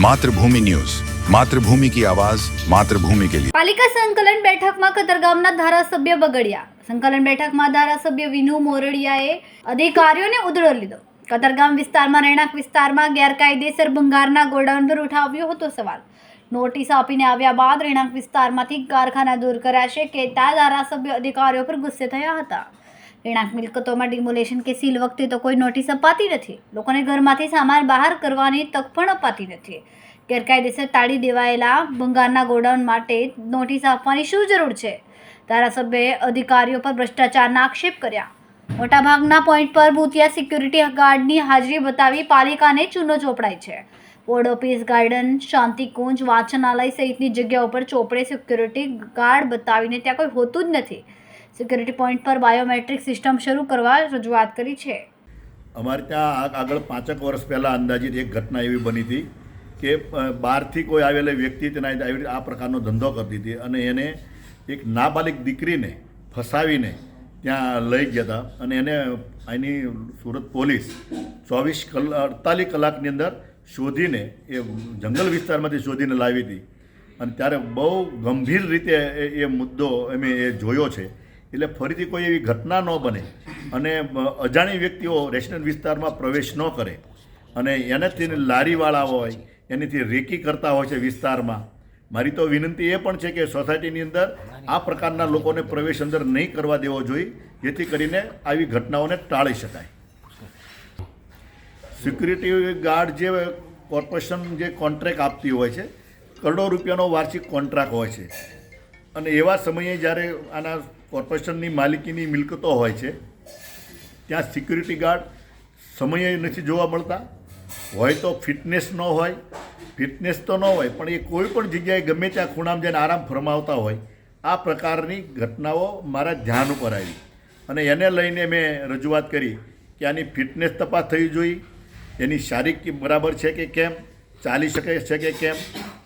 मातृभूमि न्यूज, मातृभूमि की आवाज, मातृभूमि के लिए। પાલિકા સંકલન બેઠકમાં કતરગામના ધારાસભ્ય બગડ્યા। સંકલન બેઠકમાં ધારાસભ્ય વિનુ મોરડિયાએ અધિકારીઓને ઉધડો લીધો। કતરગામ વિસ્તારમાં રહેણાંક વિસ્તારમાં ગેરકાયદેસર ભંગારના ગોડાઉન પર ઉઠાવ્યો હતો સવાલ। નોટિસ આપીને આવ્યા બાદ રહેણાંક વિસ્તારમાંથી કારખાના દૂર કરાશે કહેતા ધારાસભ્ય અધિકારીઓ પર ગુસ્સે થયા હતા। રહેણાંક મિલકતોમાં ડિમોલેશન કે સીલ વખતે તો કોઈ નોટિસ અપાતી નથી। લોકોને ઘરમાંથી સામાન બહાર કરવાની તક પણ અપાતી નથી। ગેરકાયદેસર તાળી દેવાયેલા ભંગારના ગોડાઉન માટે નોટિસ આપવાની શું જરૂર છે? ધારાસભ્યએ અધિકારીઓ પર ભ્રષ્ટાચારના આક્ષેપ કર્યા। મોટાભાગના પોઈન્ટ પર ભૂતિયા સિક્યુરિટી ગાર્ડની હાજરી બતાવી પાલિકાને ચૂનો ચોપડાય છે। બોર્ડ ઓફિસ, ગાર્ડન, શાંતિકુંજ, વાંચનાલય સહિતની જગ્યાઓ પર ચોપડે સિક્યુરિટી ગાર્ડ બતાવીને ત્યાં કોઈ હોતું જ નથી। સિક્યુરિટી પોઈન્ટ પર બાયોમેટ્રિક સિસ્ટમ શરૂ કરવા રજૂઆત કરી છે। અમારે ત્યાં આગળ 5 વર્ષ પહેલાં અંદાજિત એક ઘટના એવી બની હતી કે બહારથી કોઈ આવેલો વ્યક્તિ તેના આવી આ પ્રકારનો ધંધો કરતી હતી અને એને એક નાબાલિગ દીકરીને ફસાવીને ત્યાં લઈ ગયા હતા અને એને અહીંની સુરત પોલીસ 48 કલાકની અંદર શોધીને એ જંગલ વિસ્તારમાંથી શોધીને લાવી હતી અને ત્યારે બહુ ગંભીર રીતે એ મુદ્દો અમે એ જોયો છે। એટલે ફરીથી કોઈ એવી ઘટના ન બને અને અજાણી વ્યક્તિઓ રેસિડેન્ટ વિસ્તારમાં પ્રવેશ ન કરે અને એનાથી લારીવાળા હોય એનાથી રેકી કરતા હોય છે વિસ્તારમાં। મારી તો વિનંતી એ પણ છે કે સોસાયટીની અંદર આ પ્રકારના લોકોને પ્રવેશ અંદર નહીં કરવા દેવો જોઈએ, જેથી કરીને આવી ઘટનાઓને ટાળી શકાય। સિક્યુરિટી ગાર્ડ જે કોર્પોરેશન જે કોન્ટ્રાક્ટ આપતી હોય છે, કરોડો રૂપિયાનો વાર્ષિક કોન્ટ્રાક્ટ હોય છે અને એવા સમયે જ્યારે આના કોર્પોરેશનની માલિકીની મિલકતો હોય છે ત્યાં સિક્યુરિટી ગાર્ડ સમયે નથી જોવા મળતા। હોય તો ફિટનેસ ન હોય, ફિટનેસ તો ન હોય પણ એ કોઈ પણ જગ્યાએ ગમે ત્યાં ખૂણામાં જઈને આરામ ફરમાવતા હોય। આ પ્રકારની ઘટનાઓ મારા ધ્યાન ઉપર આવી અને એને લઈને મેં રજૂઆત કરી કે આની ફિટનેસ તપાસ થવી જોઈએ, એની શારીરિક બરાબર છે કે કેમ, ચાલી શકે છે કે કેમ,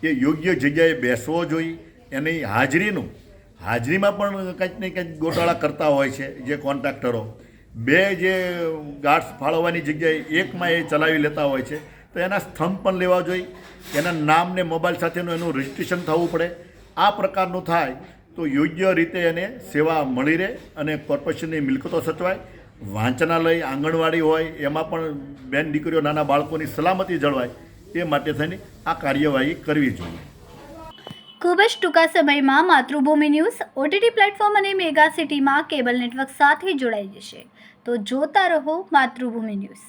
એ યોગ્ય જગ્યાએ બેસવો જોઈએ। એની હાજરીમાં પણ કંઈક ને કંઈક ગોટાળા કરતા હોય છે જે કોન્ટ્રાક્ટરો। 2 જે ગાર્ડ્સ ફાળવવાની જગ્યાએ એકમાં એ ચલાવી લેતા હોય છે, તો એના સ્તંભ પણ લેવા જોઈએ, એના નામ ને મોબાઈલ સાથેનું એનું રજિસ્ટ્રેશન થવું પડે। આ પ્રકારનું થાય તો યોગ્ય રીતે એને સેવા મળી રહે અને કોર્પોરેશનની મિલકતો સચવાય। વાંચનાલય, આંગણવાડી હોય એમાં પણ બેન દીકરીઓ, નાના બાળકોની સલામતી જળવાય, એ માટે થઈને આ કાર્યવાહી કરવી જોઈએ। ખૂબ જ ટૂંકા સમયમાં માતૃભૂમિ ન્યૂઝ ઓટીટી પ્લેટફોર્મ અને મેગા સિટીમાં કેબલ નેટવર્ક સાથે જોડાઈ જશે, તો જોતા રહો માતૃભૂમિ ન્યૂઝ।